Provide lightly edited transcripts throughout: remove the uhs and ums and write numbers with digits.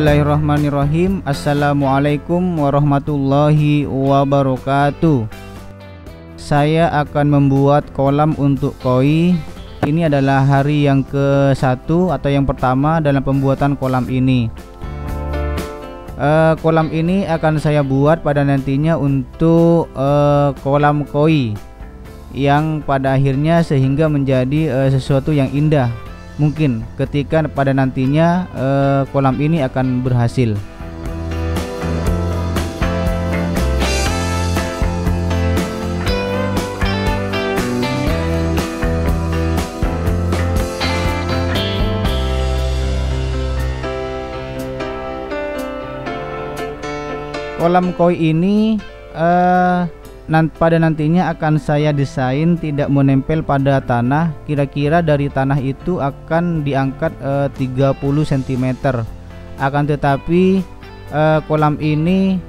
Bismillahirrahmanirrahim. Assalamualaikum warahmatullahi wabarakatuh. Saya akan membuat kolam untuk koi. Ini adalah hari yang ke-1 atau yang pertama dalam pembuatan kolam ini. Kolam ini akan saya buat pada nantinya untuk kolam koi, yang pada akhirnya sehingga menjadi sesuatu yang indah mungkin ketika pada nantinya kolam ini akan berhasil. Kolam koi ini pada nantinya akan saya desain tidak menempel pada tanah. Kira-kira dari tanah itu akan diangkat 30 cm. Akan tetapi kolam ini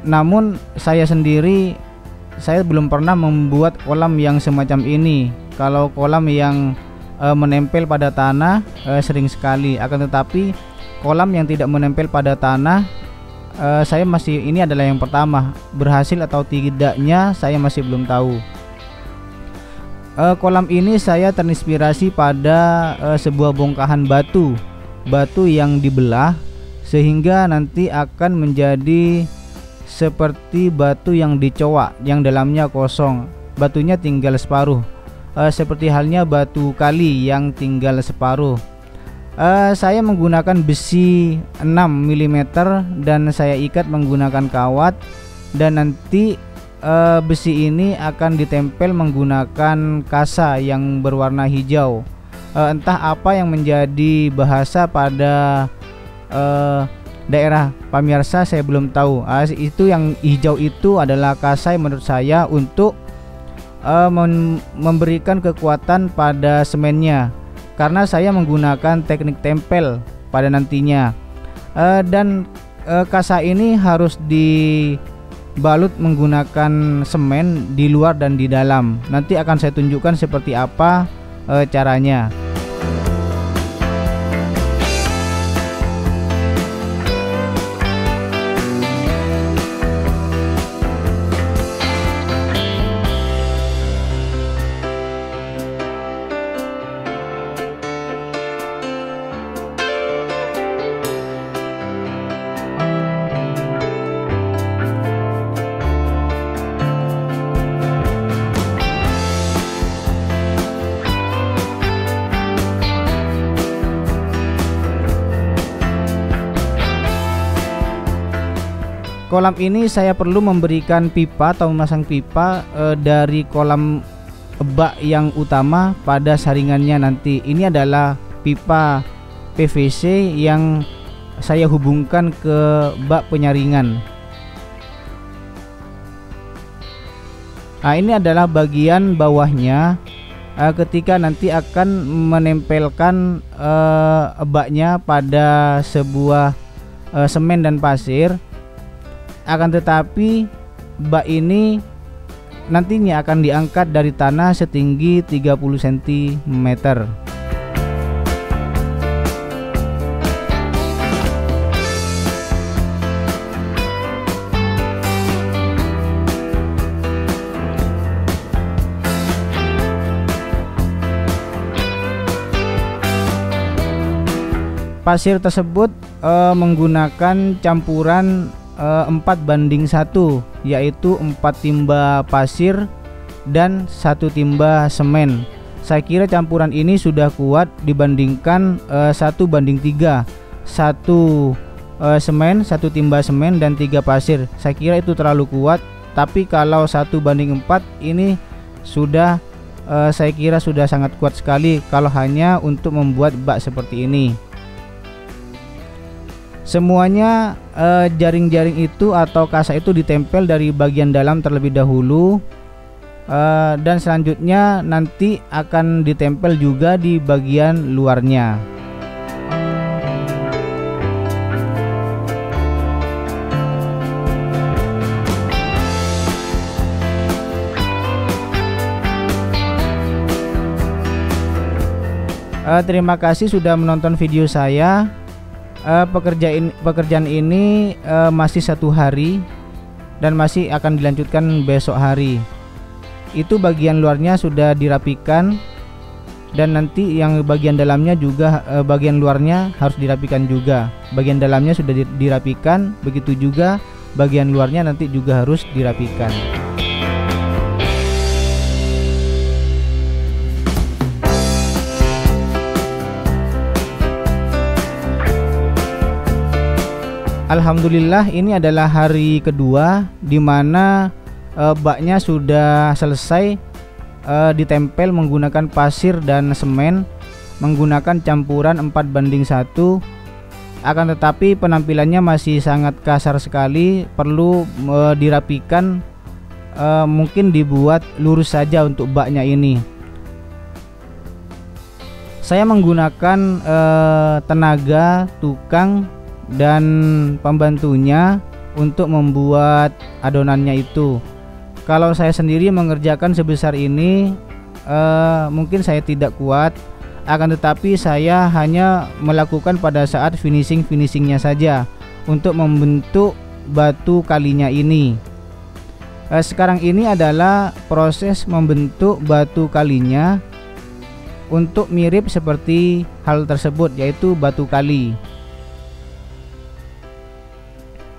namun saya sendiri belum pernah membuat kolam yang semacam ini. Kalau kolam yang menempel pada tanah sering sekali. Akan tetapi kolam yang tidak menempel pada tanah ini adalah yang pertama. Berhasil atau tidaknya saya masih belum tahu. Kolam ini saya terinspirasi pada sebuah bongkahan batu yang dibelah sehingga nanti akan menjadi seperti batu yang dicoak, yang dalamnya kosong, batunya tinggal separuh, seperti halnya batu kali yang tinggal separuh. Saya menggunakan besi 6 mm dan saya ikat menggunakan kawat, dan nanti besi ini akan ditempel menggunakan kasa yang berwarna hijau. Entah apa yang menjadi bahasa pada daerah pemirsa, saya belum tahu. Itu yang hijau itu adalah kasa menurut saya untuk memberikan kekuatan pada semennya, karena saya menggunakan teknik tempel pada nantinya. Dan kasa ini harus dibalut menggunakan semen di luar dan di dalam. Nanti akan saya tunjukkan seperti apa caranya. Kolam ini saya perlu memberikan pipa atau memasang pipa dari kolam bak yang utama pada saringannya nanti. Ini adalah pipa PVC yang saya hubungkan ke bak penyaringan. Nah, ini adalah bagian bawahnya. Ketika nanti akan menempelkan baknya pada sebuah semen dan pasir. Akan tetapi bak ini nantinya akan diangkat dari tanah setinggi 30 cm. Pasir tersebut menggunakan campuran 4:1, yaitu 4 timba pasir dan 1 timba semen. Saya kira campuran ini sudah kuat dibandingkan 1:3, 1 semen, 1 timba semen dan 3 pasir. Saya kira itu terlalu kuat, tapi kalau 1:4 ini sudah saya kira sudah sangat kuat sekali kalau hanya untuk membuat bak seperti ini. Semuanya jaring-jaring itu atau kasa itu ditempel dari bagian dalam terlebih dahulu, dan selanjutnya nanti akan ditempel juga di bagian luarnya. Terima kasih sudah menonton video saya. Pekerjaan ini masih 1 hari dan masih akan dilanjutkan besok hari. Itu bagian luarnya sudah dirapikan, dan nanti yang bagian dalamnya juga bagian luarnya harus dirapikan juga. Bagian dalamnya sudah dirapikan, begitu juga bagian luarnya nanti juga harus dirapikan. Alhamdulillah, ini adalah hari kedua di mana baknya sudah selesai ditempel menggunakan pasir dan semen menggunakan campuran 4:1. Akan tetapi penampilannya masih sangat kasar sekali, perlu dirapikan, mungkin dibuat lurus saja untuk baknya ini. Saya menggunakan tenaga tukang dan pembantunya untuk membuat adonannya itu. Kalau saya sendiri mengerjakan sebesar ini, mungkin saya tidak kuat. Akan tetapi saya hanya melakukan pada saat finishingnya saja untuk membentuk batu kalinya ini. Sekarang ini adalah proses membentuk batu kalinya untuk mirip seperti hal tersebut, yaitu batu kali.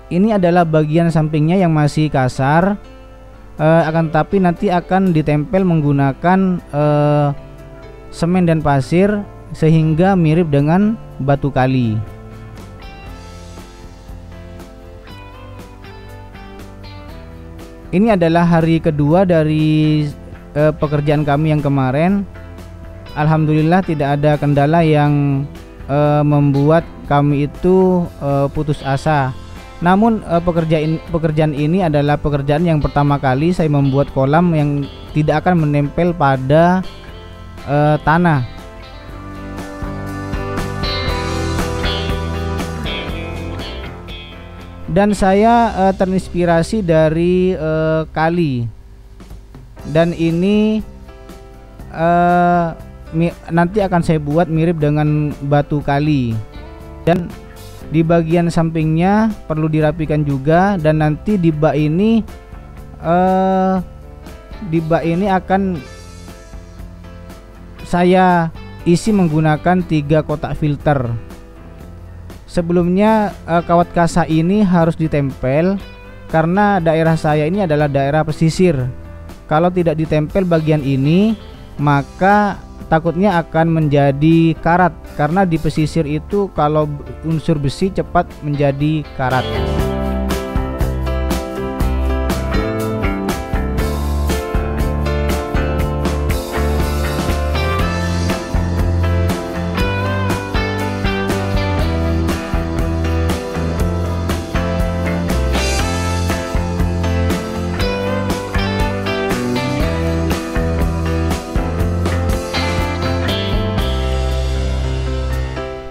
Ini adalah bagian sampingnya yang masih kasar. Akan tapi nanti akan ditempel menggunakan semen dan pasir sehingga mirip dengan batu kali. Ini adalah hari kedua dari pekerjaan kami yang kemarin. Alhamdulillah tidak ada kendala yang membuat kami itu putus asa. Namun pekerjaan ini adalah pekerjaan yang pertama kali saya membuat kolam yang tidak akan menempel pada tanah. Dan saya terinspirasi dari kali. Dan ini nanti akan saya buat mirip dengan batu kali. Dan di bagian sampingnya perlu dirapikan juga, dan nanti di bak ini akan saya isi menggunakan 3 kotak filter. Sebelumnya kawat kasa ini harus ditempel karena daerah saya ini adalah daerah pesisir. Kalau tidak ditempel bagian ini, maka takutnya akan menjadi karat, karena di pesisir itu kalau unsur besi cepat menjadi karat.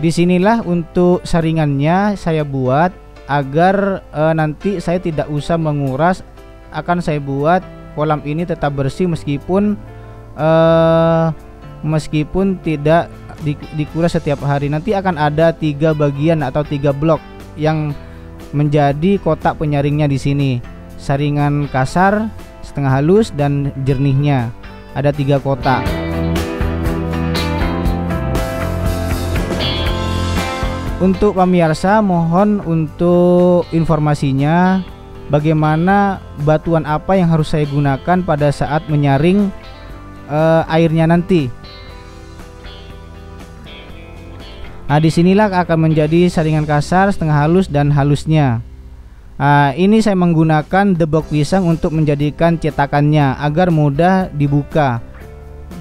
Disinilah untuk saringannya saya buat agar nanti saya tidak usah menguras. Akan saya buat kolam ini tetap bersih meskipun tidak dikuras setiap hari. Nanti akan ada 3 bagian atau 3 blok yang menjadi kotak penyaringnya di sini. Saringan kasar, setengah halus, dan jernihnya. Ada 3 kotak. Untuk pemirsa, mohon untuk informasinya bagaimana batuan apa yang harus saya gunakan pada saat menyaring airnya nanti. Nah, disinilah akan menjadi saringan kasar, setengah halus, dan halusnya. Ini saya menggunakan debok pisang untuk menjadikan cetakannya agar mudah dibuka.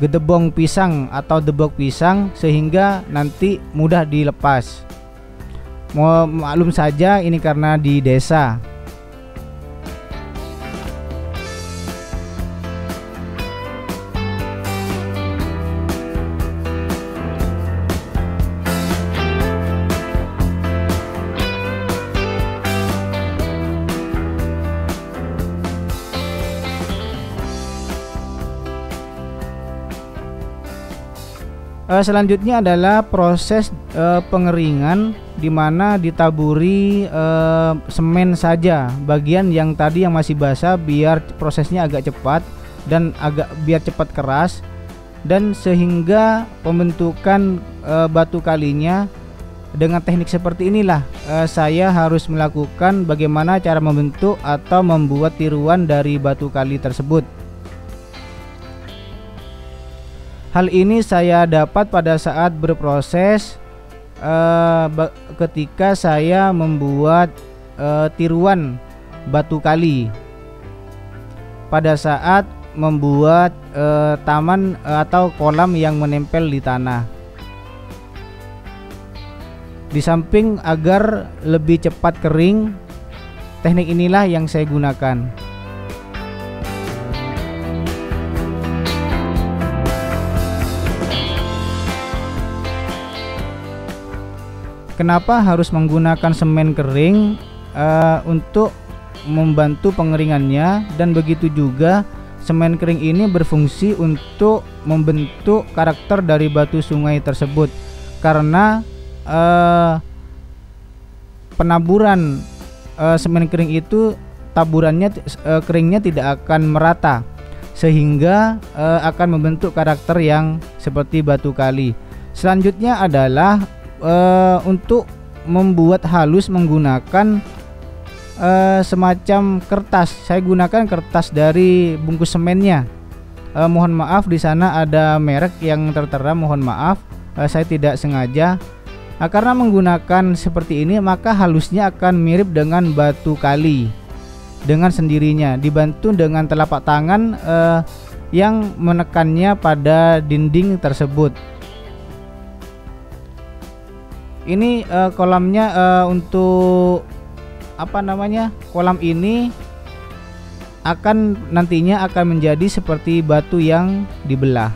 Gedebong pisang atau debok pisang sehingga nanti mudah dilepas. Maklum saja ini karena di desa. Selanjutnya adalah proses pengeringan, di mana ditaburi semen saja bagian yang tadi yang masih basah, biar prosesnya agak cepat dan biar cepat keras, dan sehingga pembentukan batu kalinya dengan teknik seperti inilah saya harus melakukan bagaimana cara membentuk atau membuat tiruan dari batu kali tersebut. Hal ini saya dapat pada saat berproses ketika saya membuat tiruan batu kali pada saat membuat taman atau kolam yang menempel di tanah. Di samping agar lebih cepat kering, teknik inilah yang saya gunakan. Kenapa harus menggunakan semen kering? Untuk membantu pengeringannya, dan begitu juga semen kering ini berfungsi untuk membentuk karakter dari batu sungai tersebut, karena penaburan semen kering itu keringnya tidak akan merata, sehingga akan membentuk karakter yang seperti batu kali. Selanjutnya adalah untuk membuat halus menggunakan semacam kertas. Saya gunakan kertas dari bungkus semennya. Mohon maaf, di sana ada merek yang tertera, mohon maaf, saya tidak sengaja. Karena menggunakan seperti ini, maka halusnya akan mirip dengan batu kali dengan sendirinya, dibantu dengan telapak tangan yang menekannya pada dinding tersebut. Ini kolamnya untuk kolam ini nantinya akan menjadi seperti batu yang dibelah.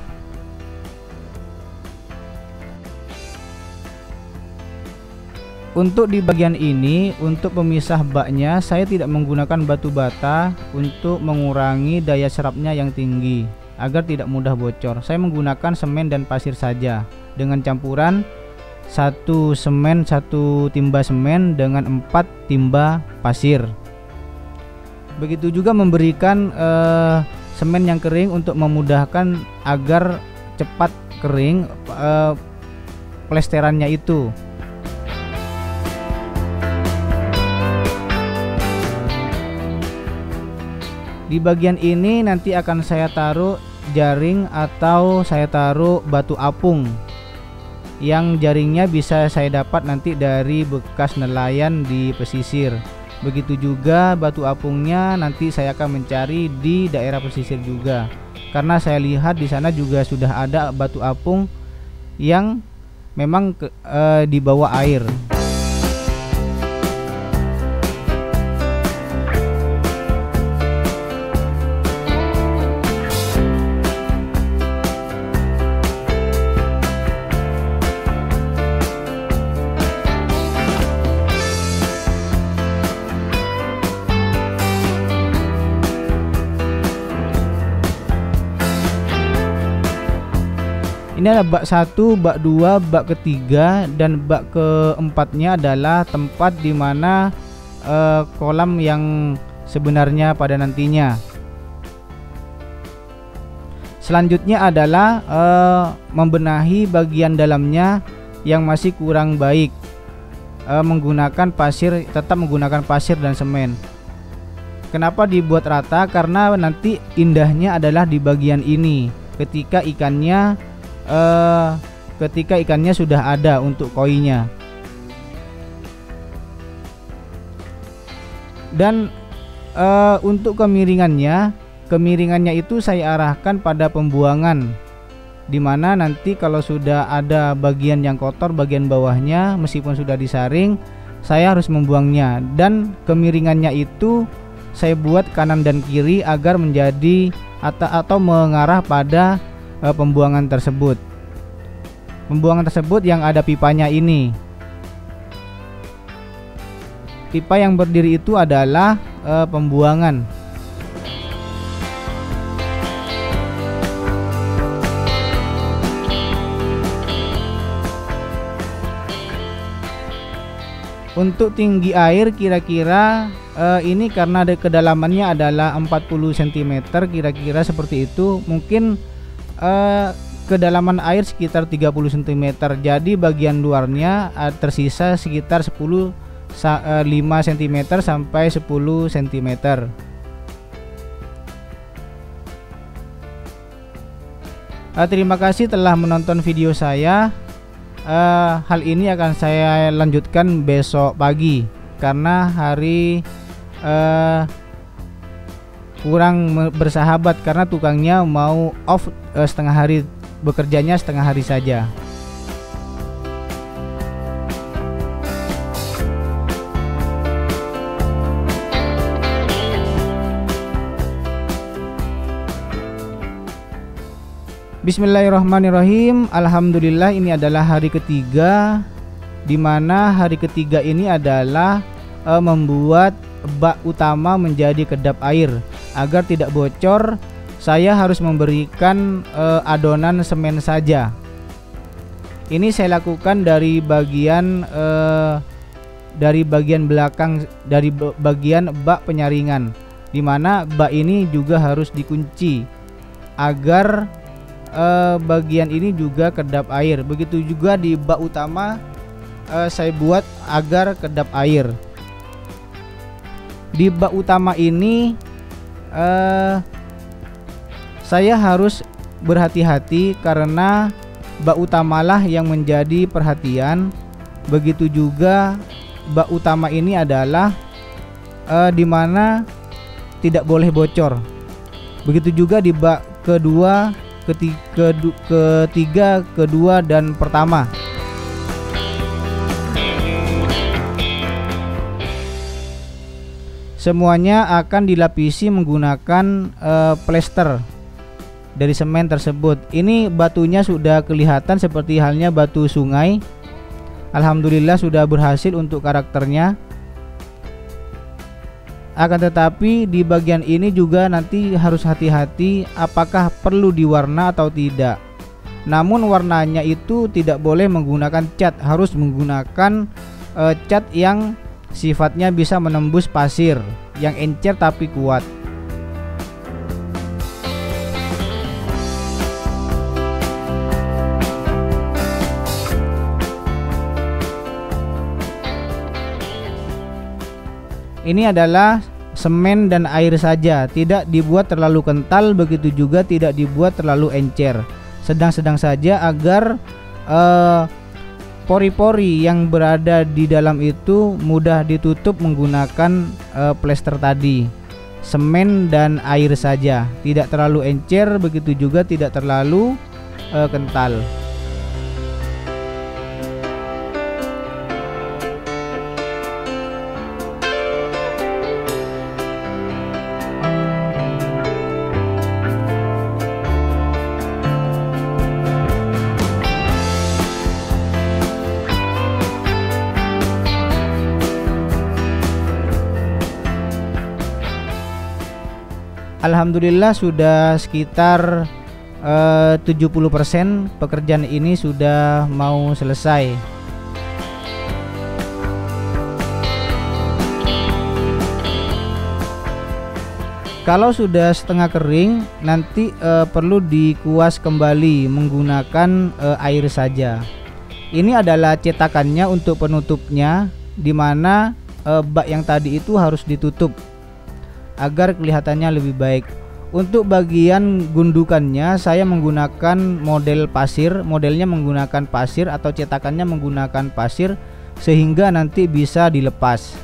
Untuk di bagian ini, untuk pemisah baknya, saya tidak menggunakan batu bata untuk mengurangi daya serapnya yang tinggi agar tidak mudah bocor. Saya menggunakan semen dan pasir saja dengan campuran 1 semen 1 timba semen dengan 4 timba pasir. Begitu juga memberikan semen yang kering untuk memudahkan agar cepat kering plesterannya itu. Di bagian ini nanti akan saya taruh jaring atau saya taruh batu apung, yang jaringnya bisa saya dapat nanti dari bekas nelayan di pesisir. Begitu juga batu apungnya nanti saya akan mencari di daerah pesisir juga, karena saya lihat di sana juga sudah ada batu apung yang memang di bawah air. Ini ada bak 1, bak 2, bak ketiga, dan bak keempatnya adalah tempat dimana kolam yang sebenarnya pada nantinya. Selanjutnya adalah membenahi bagian dalamnya yang masih kurang baik, tetap menggunakan pasir dan semen. Kenapa dibuat rata? Karena nanti indahnya adalah di bagian ini ketika ikannya sudah ada untuk koinya. Dan untuk kemiringannya itu saya arahkan pada pembuangan, dimana nanti kalau sudah ada bagian yang kotor, bagian bawahnya meskipun sudah disaring, saya harus membuangnya. Dan kemiringannya itu saya buat kanan dan kiri agar menjadi atau mengarah pada pembuangan tersebut. Pembuangan tersebut yang ada pipanya ini. Pipa yang berdiri itu adalah pembuangan. Untuk tinggi air kira-kira ini karena ada kedalamannya adalah 40 cm, kira-kira seperti itu. Mungkin kedalaman air sekitar 30 cm. Jadi bagian luarnya tersisa sekitar 5 cm sampai 10 cm. Terima kasih telah menonton video saya. Hal ini akan saya lanjutkan besok pagi karena hari kurang bersahabat karena tukangnya mau off setengah hari, bekerjanya setengah hari saja. Bismillahirrahmanirrahim. Alhamdulillah, ini adalah hari ketiga, dimana hari ketiga ini adalah membuat bak utama menjadi kedap air. Agar tidak bocor, saya harus memberikan adonan semen saja. Ini saya lakukan dari bagian belakang, dari bagian bak penyaringan, dimana bak ini juga harus dikunci agar bagian ini juga kedap air. Begitu juga di bak utama saya buat agar kedap air. Di bak utama ini saya harus berhati-hati karena bak utamalah yang menjadi perhatian. Begitu juga bak utama ini adalah dimana tidak boleh bocor. Begitu juga di bak kedua, ketiga, kedua, dan pertama. Semuanya akan dilapisi menggunakan plester dari semen tersebut. Ini batunya sudah kelihatan seperti halnya batu sungai. Alhamdulillah sudah berhasil untuk karakternya. Akan tetapi di bagian ini juga nanti harus hati-hati apakah perlu diwarna atau tidak. Namun warnanya itu tidak boleh menggunakan cat, harus menggunakan cat yang sifatnya bisa menembus pasir, yang encer tapi kuat. Ini adalah semen dan air saja, tidak dibuat terlalu kental, begitu juga tidak dibuat terlalu encer. Sedang-sedang saja agar pori-pori yang berada di dalam itu mudah ditutup menggunakan plester tadi. Semen dan air saja, tidak terlalu encer, begitu juga tidak terlalu kental. Alhamdulillah sudah sekitar 70% pekerjaan ini sudah mau selesai. Kalau sudah setengah kering, nanti perlu dikuas kembali menggunakan air saja. Ini adalah cetakannya untuk penutupnya, dimana bak yang tadi itu harus ditutup agar kelihatannya lebih baik. Untuk bagian gundukannya saya menggunakan model pasir, modelnya menggunakan pasir atau cetakannya menggunakan pasir sehingga nanti bisa dilepas.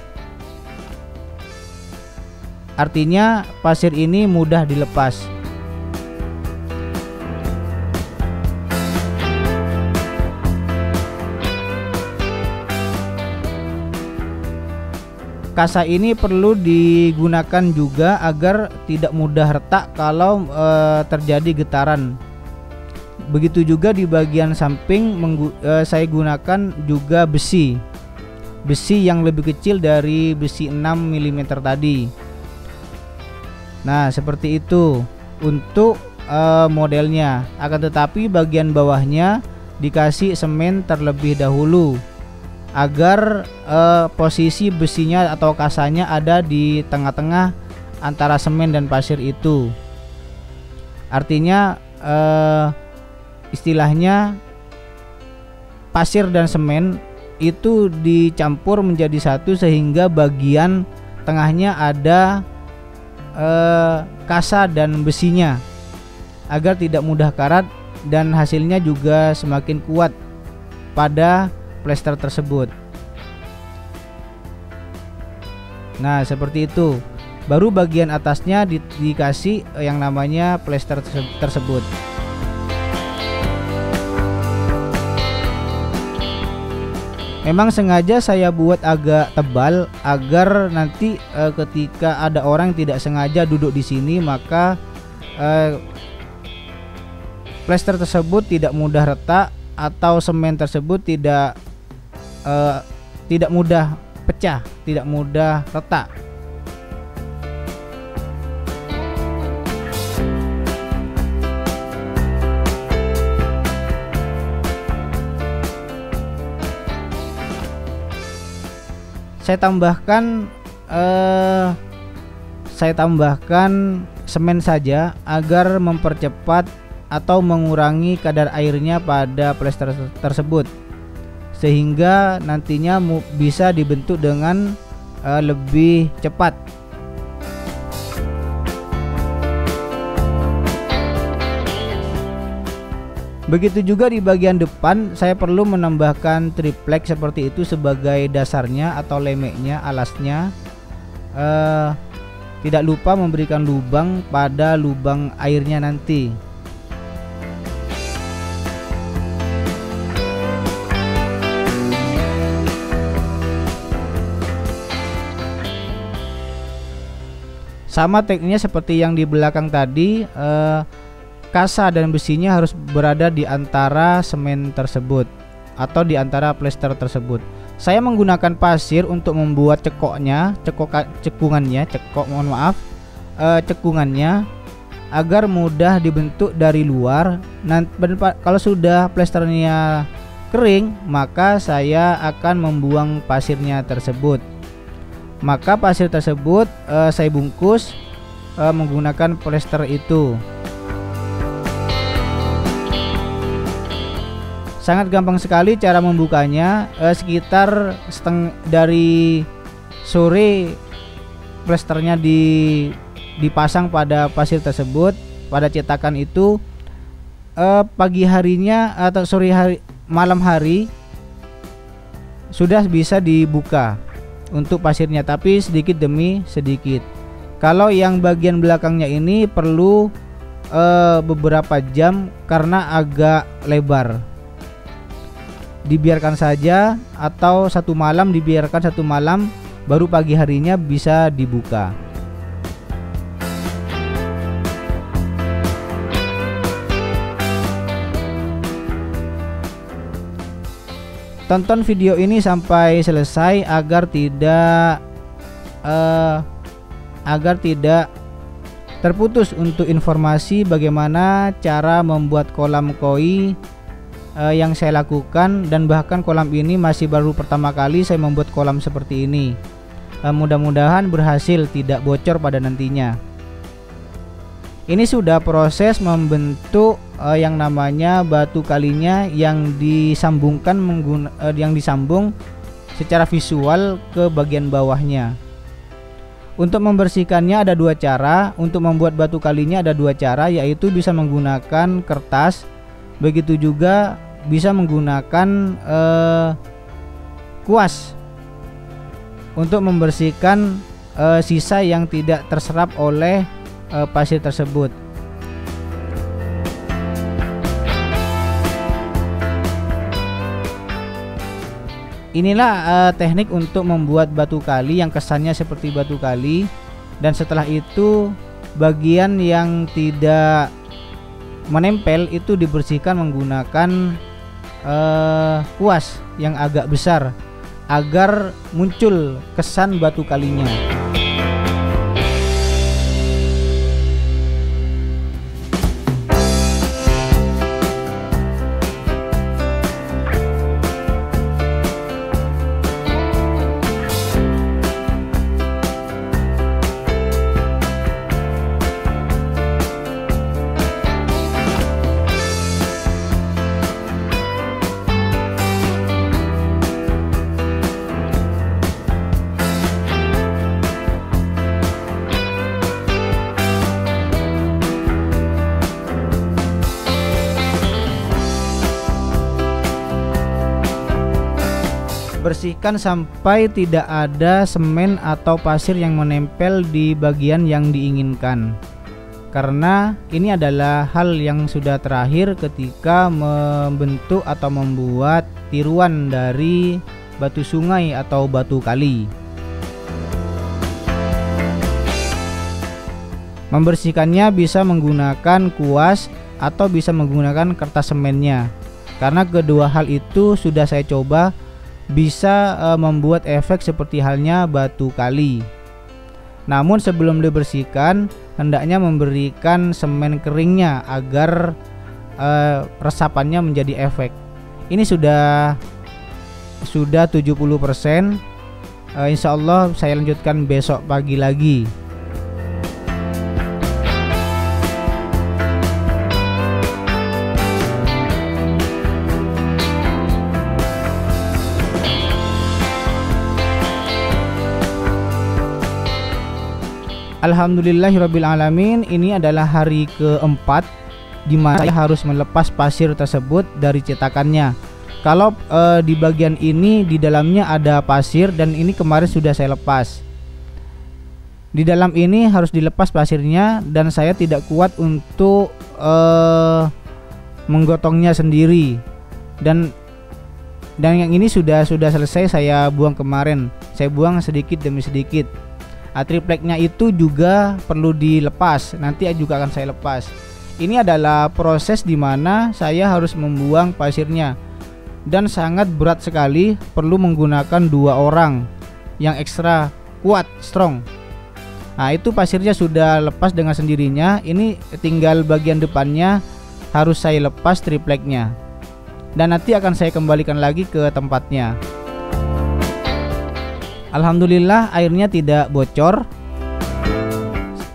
Artinya pasir ini mudah dilepas. Kasa ini perlu digunakan juga agar tidak mudah retak kalau terjadi getaran. Begitu juga di bagian samping saya gunakan juga besi yang lebih kecil dari besi 6 mm tadi. Nah, seperti itu untuk modelnya. Akan tetapi bagian bawahnya dikasih semen terlebih dahulu agar posisi besinya atau kasanya ada di tengah-tengah antara semen dan pasir itu. Artinya istilahnya pasir dan semen itu dicampur menjadi satu sehingga bagian tengahnya ada kasa dan besinya agar tidak mudah karat dan hasilnya juga semakin kuat pada plester tersebut. Nah, seperti itu. Baru bagian atasnya dikasih yang namanya plester tersebut. Memang sengaja saya buat agak tebal agar nanti ketika ada orang yang tidak sengaja duduk di sini, maka plester tersebut tidak mudah retak atau semen tersebut tidak mudah pecah, tidak mudah retak. Saya tambahkan semen saja agar mempercepat atau mengurangi kadar airnya pada plester tersebut, sehingga nantinya bisa dibentuk dengan lebih cepat. Begitu juga di bagian depan, saya perlu menambahkan triplek seperti itu sebagai dasarnya atau lemeknya, alasnya. Tidak lupa memberikan lubang pada lubang airnya nanti. Sama tekniknya seperti yang di belakang tadi, kasa dan besinya harus berada di antara semen tersebut atau di antara plester tersebut. Saya menggunakan pasir untuk membuat cekungannya agar mudah dibentuk dari luar. Kalau sudah plesternya kering, maka saya akan membuang pasirnya tersebut. Maka pasir tersebut saya bungkus menggunakan plester itu. Sangat gampang sekali cara membukanya. Sekitar dari sore plesternya dipasang pada pasir tersebut, pada cetakan itu. Pagi harinya atau malam hari sudah bisa dibuka untuk pasirnya, tapi sedikit demi sedikit. Kalau yang bagian belakangnya ini perlu beberapa jam karena agak lebar. Dibiarkan saja atau dibiarkan satu malam, baru pagi harinya bisa dibuka. Tonton video ini sampai selesai agar tidak terputus untuk informasi bagaimana cara membuat kolam koi yang saya lakukan, dan bahkan kolam ini masih baru pertama kali saya membuat kolam seperti ini. Mudah-mudahan berhasil, tidak bocor pada nantinya. Ini sudah proses membentuk yang namanya batu kalinya yang disambung secara visual ke bagian bawahnya. Untuk membersihkannya ada dua cara. Untuk membuat batu kalinya ada dua cara, yaitu bisa menggunakan kertas, begitu juga bisa menggunakan kuas untuk membersihkan sisa yang tidak terserap oleh pasir tersebut. Inilah teknik untuk membuat batu kali yang kesannya seperti batu kali, dan setelah itu bagian yang tidak menempel itu dibersihkan menggunakan kuas yang agak besar agar muncul kesan batu kalinya. Bersihkan sampai tidak ada semen atau pasir yang menempel di bagian yang diinginkan, karena ini adalah hal yang sudah terakhir ketika membentuk atau membuat tiruan dari batu sungai atau batu kali. Membersihkannya bisa menggunakan kuas atau bisa menggunakan kertas semennya, karena kedua hal itu sudah saya coba, bisa membuat efek seperti halnya batu kali. Namun sebelum dibersihkan, hendaknya memberikan semen keringnya agar resapannya menjadi efek. Ini sudah 70%. Insya Allah saya lanjutkan besok pagi lagi. Alhamdulillahirrabbilalamin, ini adalah hari keempat di mana saya harus melepas pasir tersebut dari cetakannya. Kalau di bagian ini di dalamnya ada pasir dan ini kemarin sudah saya lepas. Di dalam ini harus dilepas pasirnya dan saya tidak kuat untuk menggotongnya sendiri. Dan yang ini sudah selesai saya buang kemarin. Saya buang sedikit demi sedikit. Tripleknya itu juga perlu dilepas, nanti juga akan saya lepas. Ini adalah proses di mana saya harus membuang pasirnya dan sangat berat sekali, perlu menggunakan 2 orang yang ekstra kuat, strong. Nah, itu pasirnya sudah lepas dengan sendirinya. Ini tinggal bagian depannya harus saya lepas tripleknya, dan nanti akan saya kembalikan lagi ke tempatnya. Alhamdulillah airnya tidak bocor.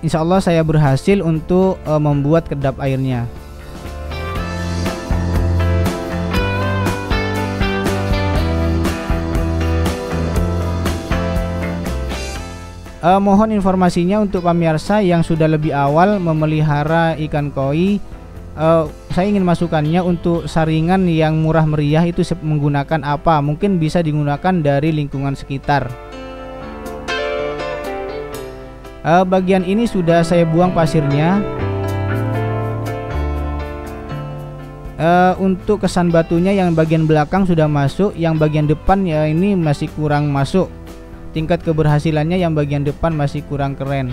Insya Allah saya berhasil untuk membuat kedap airnya. Mohon informasinya untuk pemirsa yang sudah lebih awal memelihara ikan koi. Saya ingin masukannya untuk saringan yang murah meriah itu menggunakan apa? Mungkin bisa digunakan dari lingkungan sekitar. Bagian ini sudah saya buang pasirnya. Untuk kesan batunya yang bagian belakang sudah masuk, yang bagian depan ya ini masih kurang masuk. Tingkat keberhasilannya yang bagian depan masih kurang keren.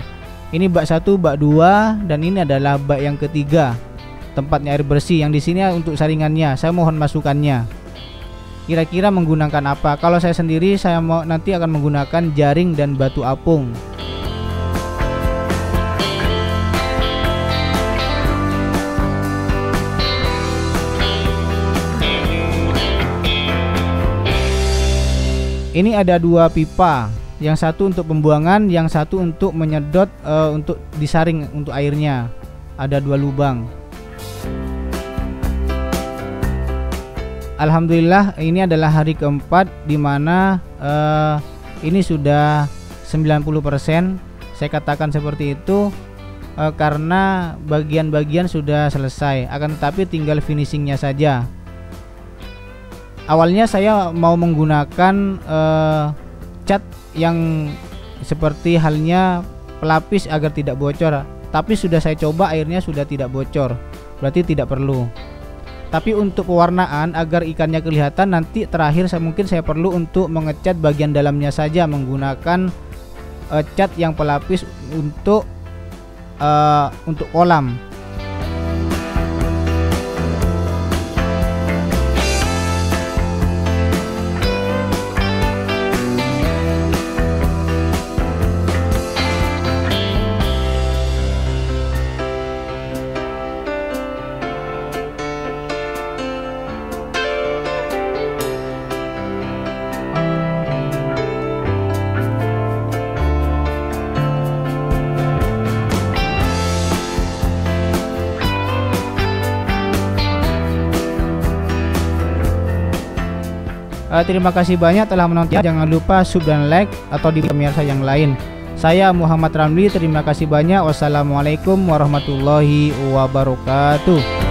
Ini bak 1, bak 2, dan ini adalah bak yang ketiga. Tempatnya air bersih, yang di sini untuk saringannya. Saya mohon masukannya. Kira-kira menggunakan apa? Kalau saya sendiri, saya nanti akan menggunakan jaring dan batu apung. Ini ada 2 pipa, yang satu untuk pembuangan, yang satu untuk menyedot untuk disaring untuk airnya. Ada 2 lubang. Alhamdulillah ini adalah hari keempat di mana ini sudah 90%. Saya katakan seperti itu karena bagian-bagian sudah selesai, akan tetapi tinggal finishingnya saja. Awalnya saya mau menggunakan cat yang seperti halnya pelapis agar tidak bocor, tapi sudah saya coba airnya sudah tidak bocor, berarti tidak perlu. Tapi untuk pewarnaan agar ikannya kelihatan, nanti terakhir mungkin saya perlu untuk mengecat bagian dalamnya saja menggunakan cat yang pelapis untuk kolam. Terima kasih banyak telah menonton. Jangan lupa sub dan like atau di pemirsa yang lain. Saya Muhammad Ramli. Terima kasih banyak. Wassalamualaikum warahmatullahi wabarakatuh.